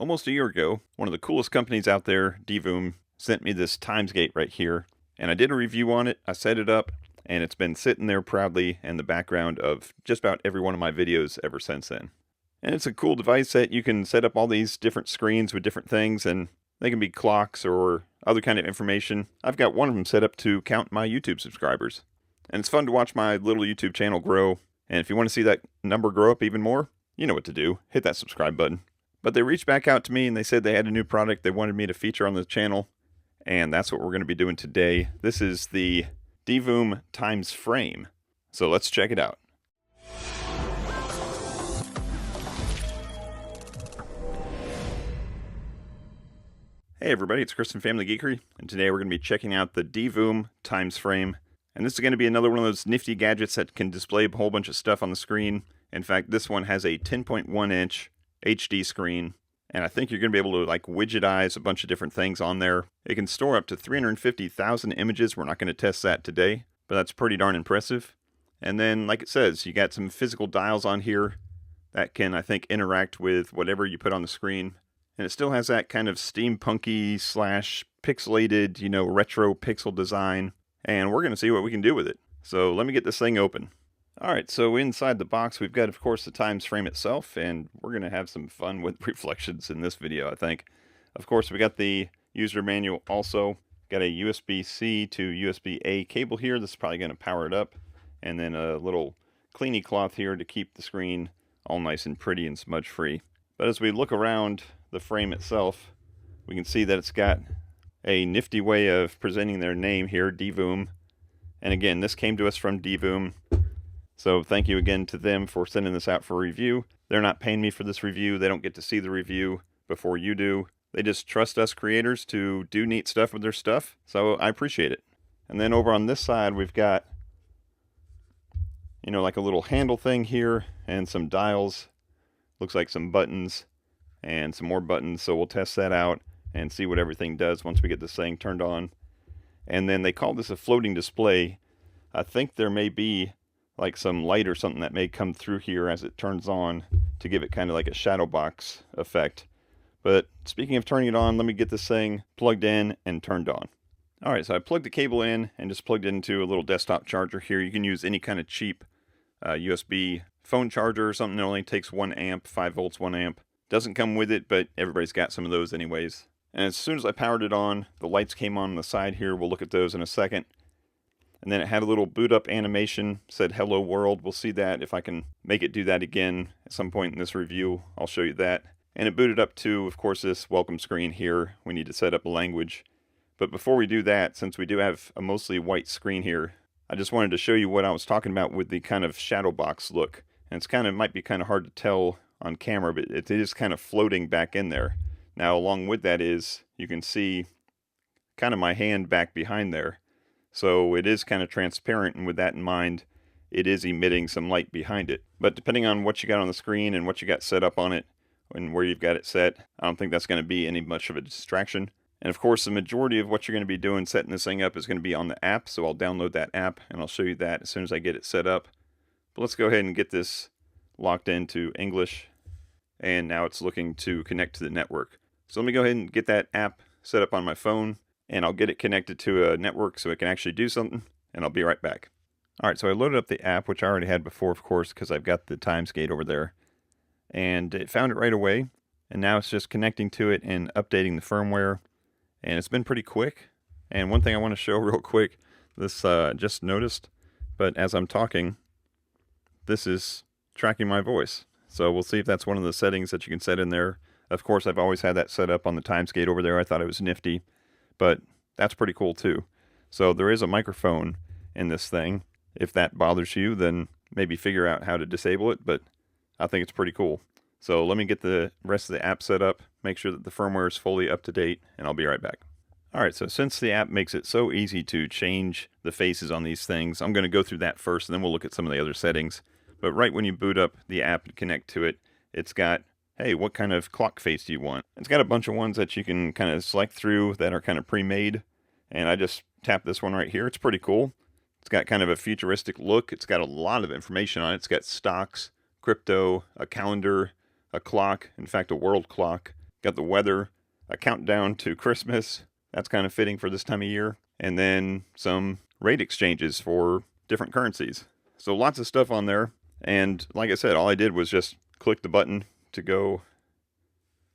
Almost a year ago, one of the coolest companies out there, Divoom, sent me this Timesgate right here, and I did a review on it. I set it up, and it's been sitting there proudly in the background of just about every one of my videos ever since then. And it's a cool device that you can set up all these different screens with different things, and they can be clocks or other kind of information. I've got one of them set up to count my YouTube subscribers. And it's fun to watch my little YouTube channel grow. And if you want to see that number grow up even more, you know what to do. Hit that subscribe button. But they reached back out to me and they said they had a new product they wanted me to feature on the channel. And that's what we're going to be doing today. This is the Divoom TimesFrame. So let's check it out. Hey everybody, it's Chris from FamilyGeekery, and today we're going to be checking out the Divoom TimesFrame. And this is going to be another one of those nifty gadgets that can display a whole bunch of stuff on the screen. In fact, this one has a 10.1 inch HD screen, and I think you're going to be able to like widgetize a bunch of different things on there. It can store up to 350,000 images. We're not going to test that today, but that's pretty darn impressive. And then, like it says, you got some physical dials on here that can, I think, interact with whatever you put on the screen. And it still has that kind of steampunky slash pixelated, retro pixel design. And we're going to see what we can do with it. So let me get this thing open. Alright, so inside the box we've got, of course, the TimesFrame itself. And we're going to have some fun with reflections in this video, I think. Of course, we got the user manual also. Got a USB-C to USB-A cable here. This is probably going to power it up. And then a little cleanie cloth here to keep the screen all nice and pretty and smudge-free. But as we look around the frame itself, we can see that it's got a nifty way of presenting their name here, Divoom. And again, this came to us from Divoom. So thank you again to them for sending this out for review. They're not paying me for this review. They don't get to see the review before you do. They just trust us creators to do neat stuff with their stuff. So I appreciate it. And then over on this side, we've got, like a little handle thing here and some dials. Looks like some buttons and some more buttons. So we'll test that out and see what everything does once we get this thing turned on. And then they call this a floating display. I think there may be like some light or something that may come through here as it turns on to give it kind of like a shadow box effect. But speaking of turning it on, let me get this thing plugged in and turned on. Alright, so I plugged the cable in and just plugged it into a little desktop charger here. You can use any kind of cheap USB phone charger or something that only takes 1 amp, 5 volts, 1 amp. Doesn't come with it, but everybody's got some of those anyways. And as soon as I powered it on, the lights came on the side here. We'll look at those in a second. And then it had a little boot up animation, said hello world. We'll see that if I can make it do that again at some point in this review. I'll show you that. And it booted up to, of course, this welcome screen here. We need to set up a language. But before we do that, since we do have a mostly white screen here, I just wanted to show you what I was talking about with the kind of shadow box look. And it's might be kind of hard to tell on camera, but it is kind of floating back in there. Now, along with that is, you can see kind of my hand back behind there. So it is kind of transparent, and with that in mind, it is emitting some light behind it. But depending on what you got on the screen and what you got set up on it, and where you've got it set, I don't think that's going to be any much of a distraction. And of course, the majority of what you're going to be doing setting this thing up is going to be on the app, so I'll download that app, and I'll show you that as soon as I get it set up. But let's go ahead and get this locked into English, and now it's looking to connect to the network. So let me go ahead and get that app set up on my phone, and I'll get it connected to a network so it can actually do something, and I'll be right back. Alright, so I loaded up the app, which I already had before, of course, because I've got the Timesgate over there. And it found it right away, and now it's just connecting to it and updating the firmware. And it's been pretty quick. And one thing I want to show real quick, this just noticed, but as I'm talking, this is tracking my voice. So we'll see if that's one of the settings that you can set in there. Of course, I've always had that set up on the Timesgate over there. I thought it was nifty, but that's pretty cool too. So there is a microphone in this thing. If that bothers you, then maybe figure out how to disable it, but I think it's pretty cool. So let me get the rest of the app set up, make sure that the firmware is fully up to date, and I'll be right back. Alright, so since the app makes it so easy to change the faces on these things, I'm going to go through that first, and then we'll look at some of the other settings. But right when you boot up the app and connect to it, it's got, hey, what kind of clock face do you want? It's got a bunch of ones that you can kind of select through that are kind of pre-made, and I just tapped this one right here. It's pretty cool. It's got kind of a futuristic look. It's got a lot of information on it. It's got stocks, crypto, a calendar, a clock, in fact, a world clock, Got the weather, a countdown to Christmas. That's kind of fitting for this time of year. And then some rate exchanges for different currencies. So lots of stuff on there. And like I said, all I did was just click the button to go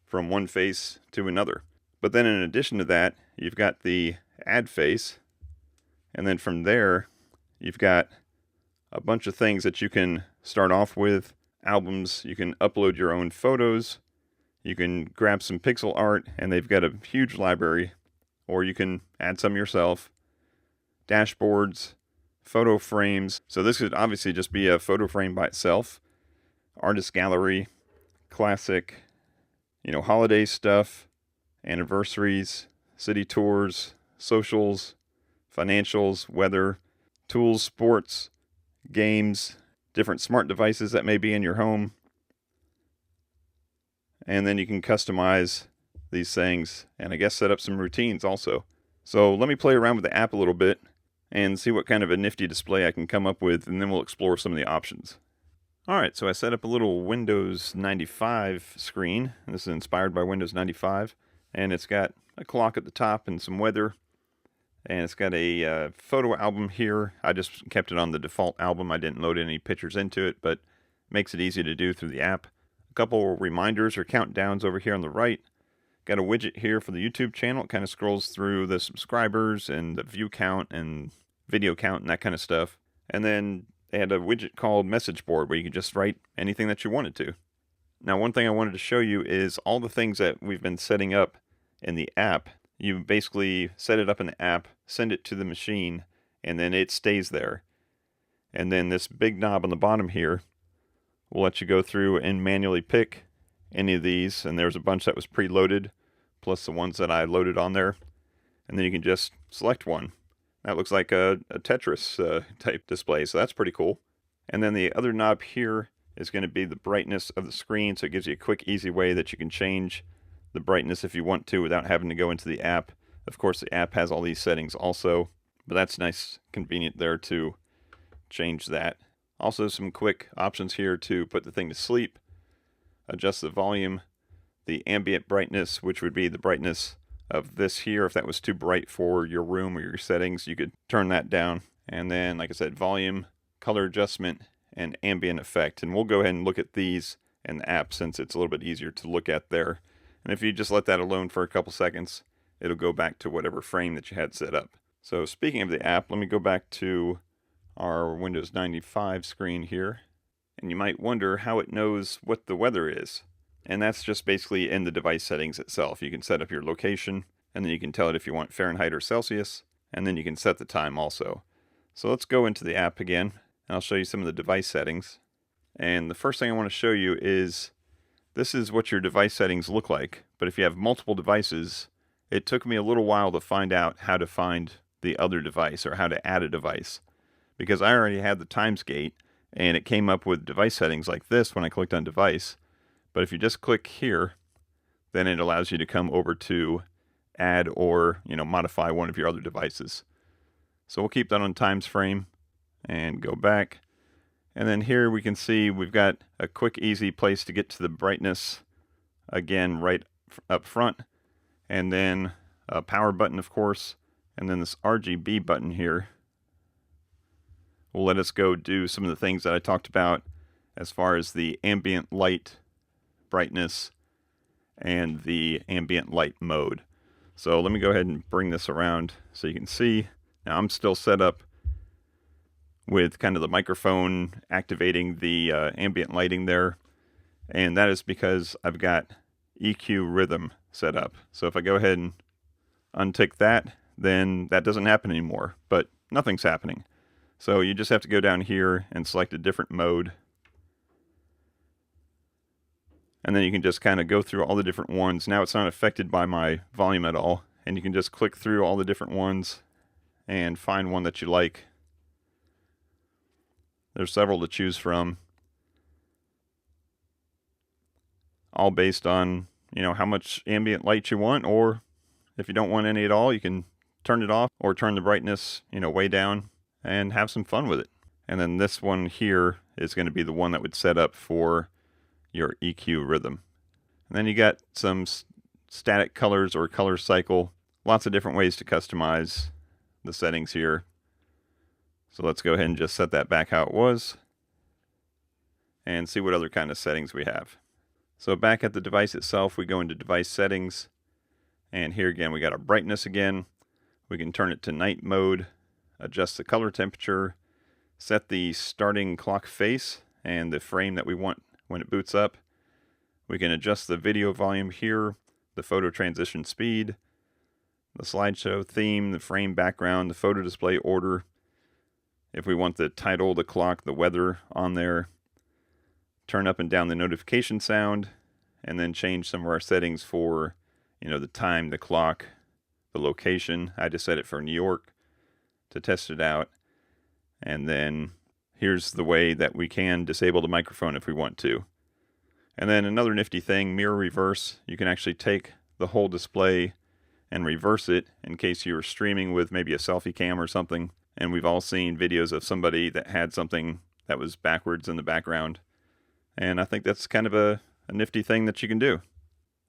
from one face to another. But then in addition to that, you've got the add face. And then from there, you've got a bunch of things that you can start off with. Albums, you can upload your own photos. You can grab some pixel art, and they've got a huge library. Or you can add some yourself. Dashboards, photo frames. So this could obviously just be a photo frame by itself. Artist gallery, classic, holiday stuff, anniversaries, city tours, socials, financials, weather, tools, sports, games, different smart devices that may be in your home. And then you can customize these things and I guess set up some routines also. So let me play around with the app a little bit and see what kind of a nifty display I can come up with, and then we'll explore some of the options. Alright, so I set up a little Windows 95 screen. This is inspired by Windows 95, and it's got a clock at the top and some weather, and it's got a photo album here. I just kept it on the default album. I didn't load any pictures into it, but makes it easy to do through the app. A couple reminders or countdowns over here on the right. Got a widget here for the YouTube channel. It kind of scrolls through the subscribers and the view count and video count and that kind of stuff. And then they had a widget called Message Board where you could just write anything that you wanted to. Now, one thing I wanted to show you is all the things that we've been setting up in the app. You basically set it up in the app, send it to the machine, and then it stays there. And then this big knob on the bottom here will let you go through and manually pick any of these, and there's a bunch that was preloaded, plus the ones that I loaded on there. And then you can just select one. That looks like a Tetris type display, so that's pretty cool. And then the other knob here is going to be the brightness of the screen, so it gives you a quick, easy way that you can change the brightness if you want to without having to go into the app. Of course, the app has all these settings also, but that's nice, convenient there to change that. Also, some quick options here to put the thing to sleep, adjust the volume, the ambient brightness, which would be the brightness of this here. If that was too bright for your room or your settings, you could turn that down. And then, like I said, volume, color adjustment, and ambient effect. And we'll go ahead and look at these in the app since it's a little bit easier to look at there. And if you just let that alone for a couple seconds, it'll go back to whatever frame that you had set up. So speaking of the app, let me go back to our Windows 95 screen here. And you might wonder how it knows what the weather is. And that's just basically in the device settings itself. You can set up your location, and then you can tell it if you want Fahrenheit or Celsius, and then you can set the time also. So let's go into the app again, and I'll show you some of the device settings. And the first thing I want to show you is this is what your device settings look like. But if you have multiple devices, it took me a little while to find out how to find the other device or how to add a device. Because I already had the times gate, and it came up with device settings like this when I clicked on device. But if you just click here, then it allows you to come over to add or, modify one of your other devices. So we'll keep that on TimesFrame and go back. And then here we can see we've got a quick, easy place to get to the brightness again right up front. And then a power button, of course. And then this RGB button here will let us go do some of the things that I talked about as far as the ambient light brightness and the ambient light mode. So let me go ahead and bring this around so you can see. Now I'm still set up with kind of the microphone activating the ambient lighting there, and that is because I've got EQ rhythm set up. So if I go ahead and untick that, then that doesn't happen anymore, but nothing's happening. So you just have to go down here and select a different mode. And then you can just kind of go through all the different ones. Now it's not affected by my volume at all. And you can just click through all the different ones and find one that you like. There's several to choose from. All based on, how much ambient light you want, or if you don't want any at all, you can turn it off or turn the brightness, way down and have some fun with it. And then this one here is going to be the one that would set up for your EQ rhythm. And then you got some static colors or color cycle. Lots of different ways to customize the settings here. So let's go ahead and just set that back how it was and see what other kind of settings we have. So back at the device itself, we go into device settings, and here again we got our brightness again. We can turn it to night mode, adjust the color temperature, set the starting clock face and the frame that we want when it boots up. We can adjust the video volume here, the photo transition speed, the slideshow theme, the frame background, the photo display order. If we want the title, the clock, the weather on there, turn up and down the notification sound, and then change some of our settings for, the time, the clock, the location. I just set it for New York to test it out. And then here's the way that we can disable the microphone if we want to. And then another nifty thing, mirror reverse. You can actually take the whole display and reverse it in case you were streaming with maybe a selfie cam or something. And we've all seen videos of somebody that had something that was backwards in the background. And I think that's kind of a nifty thing that you can do.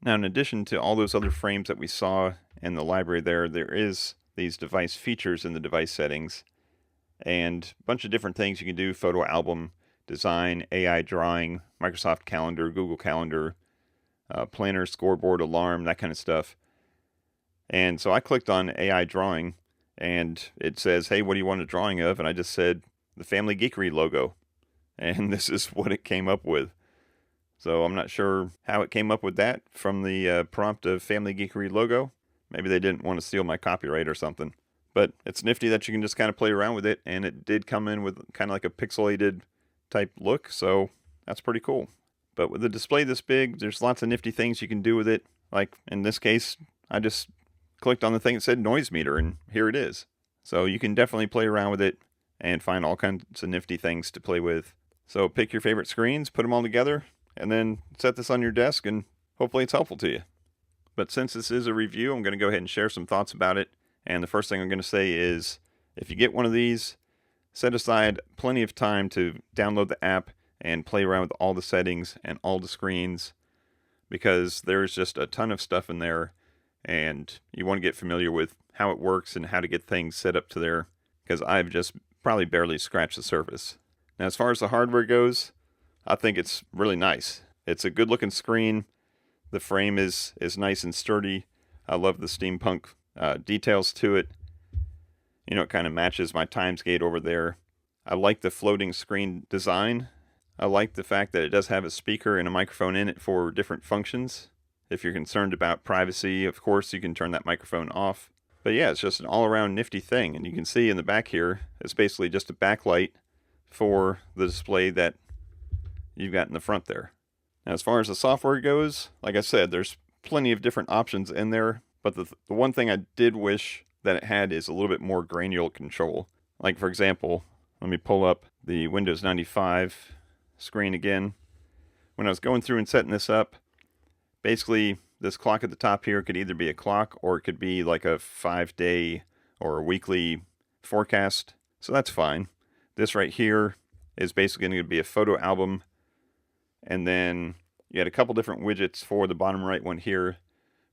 Now, in addition to all those other frames that we saw in the library there is these device features in the device settings. And a bunch of different things you can do: photo album, design, AI drawing, Microsoft Calendar, Google Calendar, planner, scoreboard, alarm, that kind of stuff. And so I clicked on AI drawing, and it says, hey, what do you want a drawing of? And I just said the FamilyGeekery logo. And this is what it came up with. So I'm not sure how it came up with that from the prompt of FamilyGeekery logo. Maybe they didn't want to steal my copyright or something. But it's nifty that you can just kind of play around with it, and it did come in with kind of like a pixelated type look, so that's pretty cool. But with a display this big, there's lots of nifty things you can do with it. Like in this case, I just clicked on the thing that said noise meter, and here it is. So you can definitely play around with it and find all kinds of nifty things to play with. So pick your favorite screens, put them all together, and then set this on your desk, and hopefully it's helpful to you. But since this is a review, I'm going to go ahead and share some thoughts about it. And the first thing I'm going to say is, if you get one of these, set aside plenty of time to download the app and play around with all the settings and all the screens, because there's just a ton of stuff in there, and you want to get familiar with how it works and how to get things set up to there, because I've just probably barely scratched the surface. Now, as far as the hardware goes, I think it's really nice. It's a good looking screen. The frame is nice and sturdy. I love the steampunk details to it. It kind of matches my Timesgate over there. I like the floating screen design. I like the fact that it does have a speaker and a microphone in it for different functions. If you're concerned about privacy, of course, you can turn that microphone off. But yeah, it's just an all-around nifty thing. And you can see in the back here, it's basically just a backlight for the display that you've got in the front there. Now, as far as the software goes, like I said, there's plenty of different options in there. But the one thing I did wish that it had is a little bit more granular control. Like, for example, let me pull up the Windows 95 screen again. When I was going through and setting this up, basically this clock at the top here could either be a clock or it could be like a 5-day or a weekly forecast. So that's fine. This right here is basically going to be a photo album. And then you had a couple different widgets for the bottom right one here.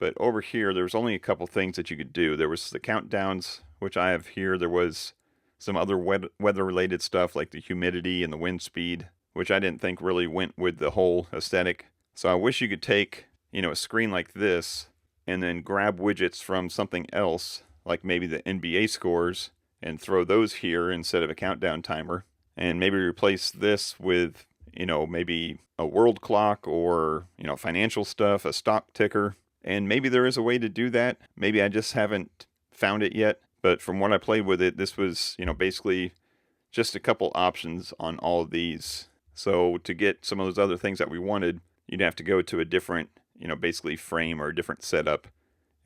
But over here, there was only a couple things that you could do. There was the countdowns, which I have here. There was some other weather-related stuff like the humidity and the wind speed, which I didn't think really went with the whole aesthetic. So I wish you could take, a screen like this and then grab widgets from something else, like maybe the NBA scores, and throw those here instead of a countdown timer. And maybe replace this with, maybe a world clock or, financial stuff, a stock ticker. And maybe there is a way to do that. Maybe I just haven't found it yet. But from what I played with it, this was, basically just a couple options on all of these. So to get some of those other things that we wanted, you'd have to go to a different, basically frame or a different setup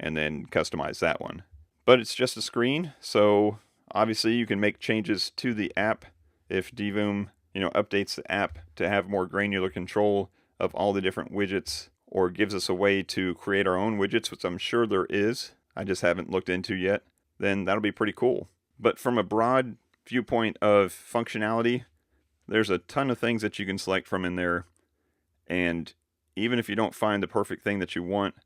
and then customize that one. But it's just a screen. So obviously you can make changes to the app if Divoom, updates the app to have more granular control of all the different widgets, or gives us a way to create our own widgets, which I'm sure there is, I just haven't looked into yet, then that'll be pretty cool. But from a broad viewpoint of functionality, there's a ton of things that you can select from in there. And even if you don't find the perfect thing that you want,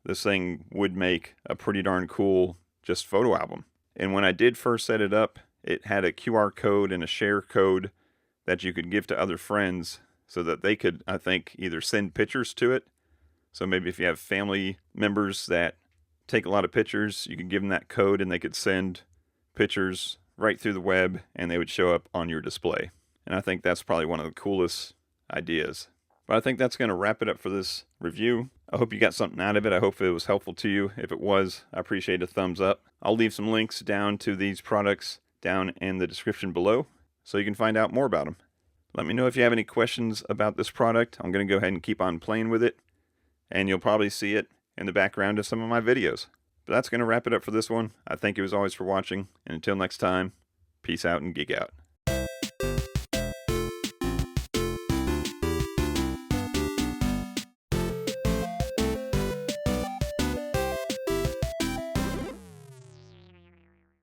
this thing would make a pretty darn cool just photo album. And when I did first set it up, it had a QR code and a share code that you could give to other friends so that they could, I think, either send pictures to it. So maybe if you have family members that take a lot of pictures, you could give them that code and they could send pictures right through the web and they would show up on your display. And I think that's probably one of the coolest ideas. But I think that's going to wrap it up for this review. I hope you got something out of it. I hope it was helpful to you. If it was, I appreciate a thumbs up. I'll leave some links down to these products down in the description below so you can find out more about them. Let me know if you have any questions about this product. I'm going to go ahead and keep on playing with it, and you'll probably see it in the background of some of my videos. But that's going to wrap it up for this one. I thank you as always for watching, and until next time, peace out and geek out.